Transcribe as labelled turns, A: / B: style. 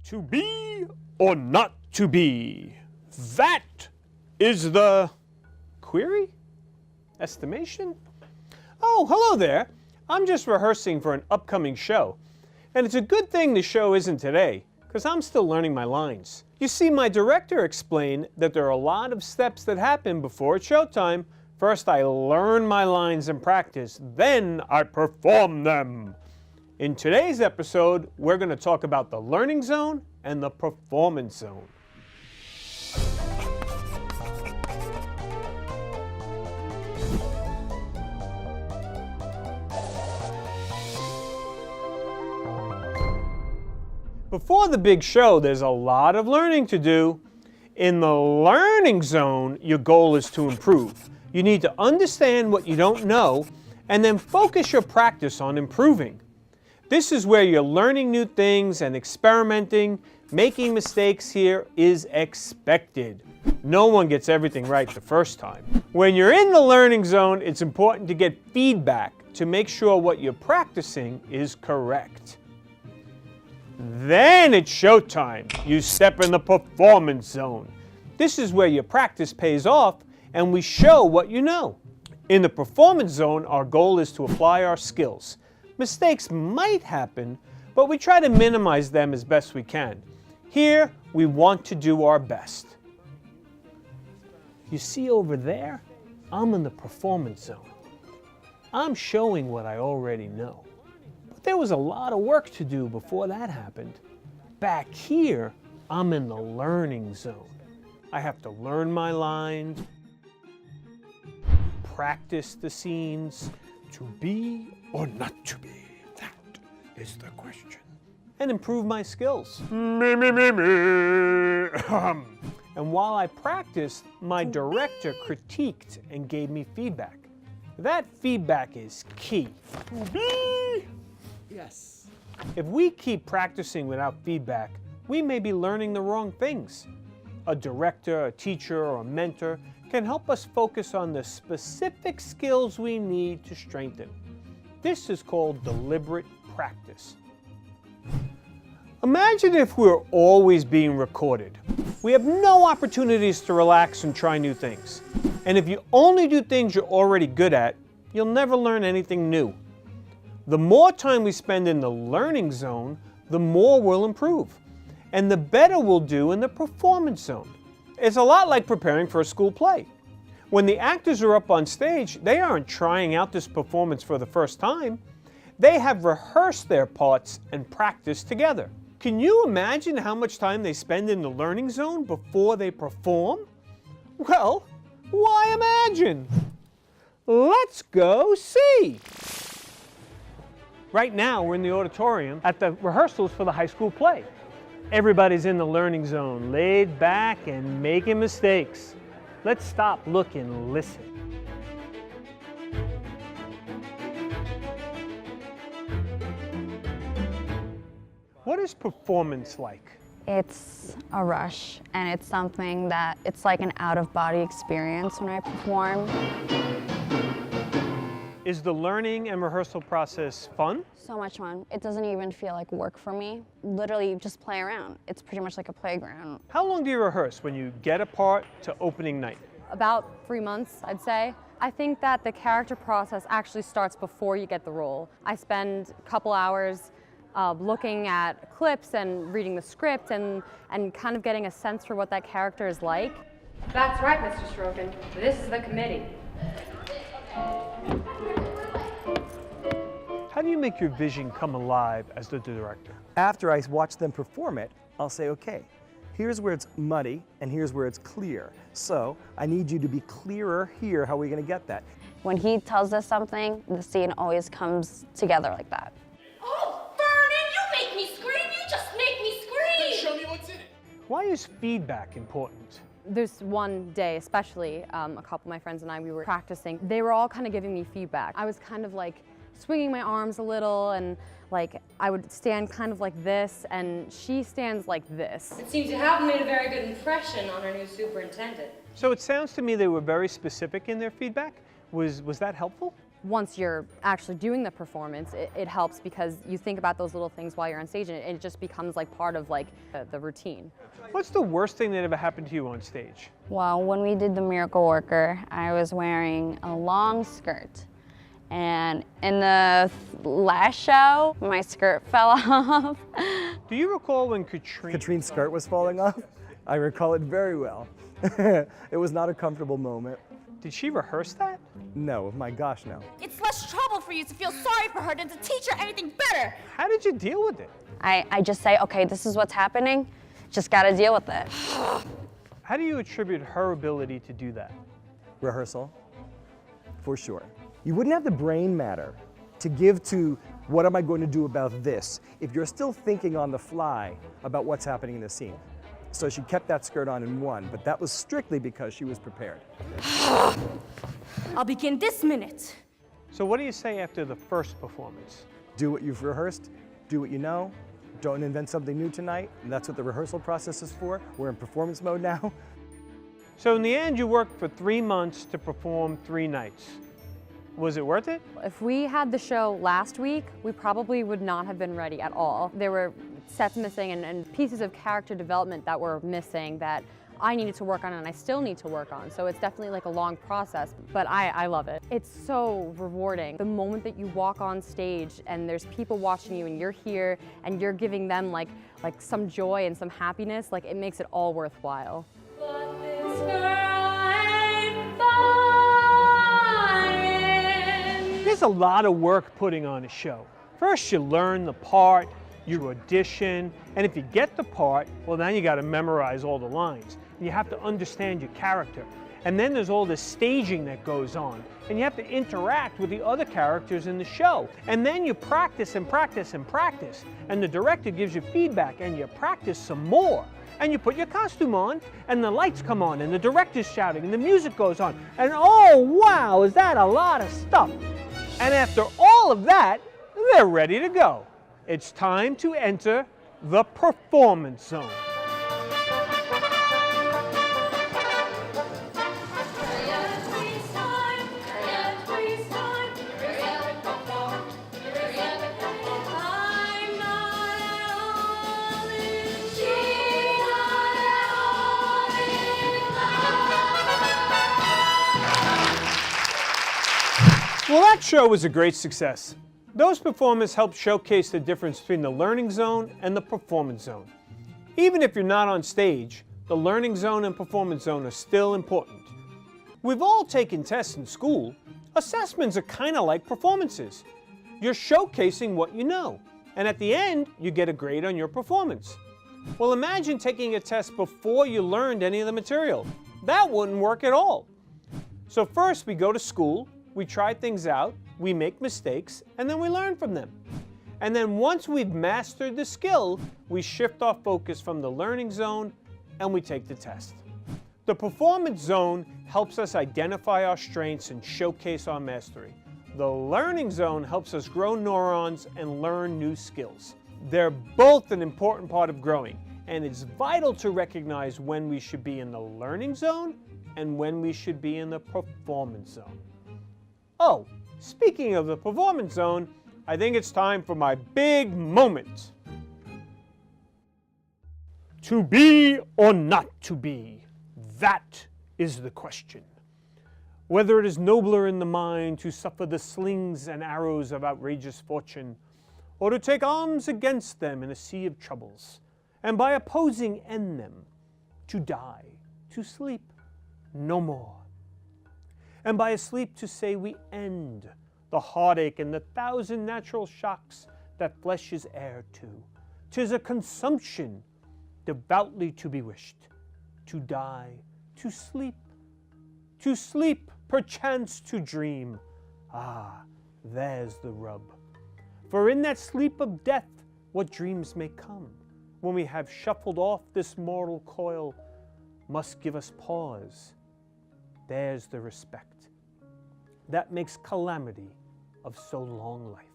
A: To be or not to be? That is the query? Estimation? Oh, hello there. I'm just rehearsing for an upcoming show. And it's a good thing the show isn't today, because I'm still learning my lines. You see, my director explained that there are a lot of steps that happen before it's showtime. First, I learn my lines in practice, then I perform them. In today's episode, we're going to talk about the learning zone and the performance zone. Before the big show, there's a lot of learning to do. In the learning zone, your goal is to improve. You need to understand what you don't know and then focus your practice on improving. This is where you're learning new things and experimenting. Making mistakes here is expected. No one gets everything right the first time. When you're in the learning zone, it's important to get feedback to make sure what you're practicing is correct. Then it's showtime. You step in the performance zone. This is where your practice pays off and we show what you know. In the performance zone, our goal is to apply our skills. Mistakes might happen, but we try to minimize them as best we can. Here, we want to do our best. You see over there? I'm in the performance zone. I'm showing what I already know. But there was a lot of work to do before that happened. Back here, I'm in the learning zone. I have to learn my lines, practice the scenes. To be or not to be? That is the question. And improve my skills. Me. And while I practiced, my director critiqued and gave me feedback. That feedback is key. To be? Yes. If we keep practicing without feedback, we may be learning the wrong things. A director, a teacher, or a mentor can help us focus on the specific skills we need to strengthen. This is called deliberate practice. Imagine if we're always being recorded. We have no opportunities to relax and try new things. And if you only do things you're already good at, you'll never learn anything new. The more time we spend in the learning zone, the more we'll improve. And the better we'll do in the performance zone. It's a lot like preparing for a school play. When the actors are up on stage, they aren't trying out this performance for the first time. They have rehearsed their parts and practiced together. Can you imagine how much time they spend in the learning zone before they perform? Well, why imagine? Let's go see. Right now, we're in the auditorium at the rehearsals for the high school play. Everybody's in the learning zone, laid back and making mistakes. Let's stop, look, and listen. What is performance like?
B: It's a rush, and it's something that it's like an out-of-body experience when I perform.
A: Is the learning and rehearsal process fun?
B: So much fun. It doesn't even feel like work for me. Literally, you just play around. It's pretty much like a playground.
A: How long do you rehearse when you get a part to opening night?
C: About 3 months, I'd say. I think that the character process actually starts before you get the role. I spend a couple hours looking at clips and reading the script and kind of getting a sense for what that character is like.
D: That's right, Mr. Strogan. This is the committee.
A: How do you make your vision come alive as the director?
E: After I watch them perform it, I'll say, okay, here's where it's muddy and here's where it's clear. So I need you to be clearer here. How are we going to get that?
B: When he tells us something, the scene always comes together like that.
F: Oh, Vernon, you make me scream! You just make me scream!
G: Then show me what's in it.
A: Why is feedback important?
C: There's one day, especially a couple of my friends and I, we were practicing. They were all kind of giving me feedback. I was kind of like swinging my arms a little and like I would stand kind of like this and she stands like this.
D: It seems you have made a very good impression on our new superintendent.
A: So it sounds to me they were very specific in their feedback. Was that helpful?
C: once you're actually doing the performance, it helps because you think about those little things while you're on stage, and it just becomes like part of like the routine.
A: What's the worst thing that ever happened to you on stage?
B: Well, when we did the Miracle Worker, I was wearing a long skirt. And in the last show, my skirt fell off.
A: Do you recall when Katrine's
E: skirt was falling off? I recall it very well. It was not a comfortable moment.
A: Did she rehearse that?
E: No, my gosh, no.
F: It's less trouble for you to feel sorry for her than to teach her anything better.
A: How did you deal with it?
B: I just say, okay, this is what's happening. Just gotta deal with it.
A: How do you attribute her ability to do that?
E: Rehearsal, for sure. You wouldn't have the brain matter to give to what am I going to do about this if you're still thinking on the fly about what's happening in the scene. So she kept that skirt on and won, but that was strictly because she was prepared.
F: I'll begin this minute.
A: So what do you say after the first performance?
E: Do what you've rehearsed, do what you know, don't invent something new tonight, and that's what the rehearsal process is for. We're in performance mode now.
A: So in the end, you worked for 3 months to perform 3 nights. Was it worth it?
C: If we had the show last week, we probably would not have been ready at all. There were sets missing and pieces of character development that were missing that I needed to work on and I still need to work on. So it's definitely like a long process, but I love it. It's so rewarding. The moment that you walk on stage and there's people watching you and you're here and you're giving them like some joy and some happiness, like it makes it all worthwhile.
F: But this girl ain't fine.
A: There's a lot of work putting on a show. First, you learn the part, you audition, and if you get the part, well, then you got to memorize all the lines. You have to understand your character. And then there's all the staging that goes on. And you have to interact with the other characters in the show. And then you practice and practice and practice. And the director gives you feedback and you practice some more. And you put your costume on and the lights come on and the director's shouting and the music goes on. And oh, wow, is that a lot of stuff? And after all of that, they're ready to go. It's time to enter the performance zone. Well, that show was a great success. Those performers helped showcase the difference between the learning zone and the performance zone. Even if you're not on stage, the learning zone and performance zone are still important. We've all taken tests in school. Assessments are kind of like performances. You're showcasing what you know, and at the end, you get a grade on your performance. Well, imagine taking a test before you learned any of the material. That wouldn't work at all. So first, we go to school, we try things out, we make mistakes, and then we learn from them. And then once we've mastered the skill, we shift our focus from the learning zone and we take the test. The performance zone helps us identify our strengths and showcase our mastery. The learning zone helps us grow neurons and learn new skills. They're both an important part of growing, and it's vital to recognize when we should be in the learning zone and when we should be in the performance zone. Oh, speaking of the performance zone, I think it's time for my big moment. To be or not to be, that is the question. Whether it is nobler in the mind to suffer the slings and arrows of outrageous fortune, or to take arms against them in a sea of troubles, and by opposing end them, to die, to sleep no more. And by a sleep to say we end the heartache and the 1,000 natural shocks that flesh is heir to. 'Tis a consumption devoutly to be wished, to die, to sleep, perchance to dream. Ah, there's the rub. For in that sleep of death, what dreams may come, when we have shuffled off this mortal coil, must give us pause. There's the respect that makes calamity of so long life.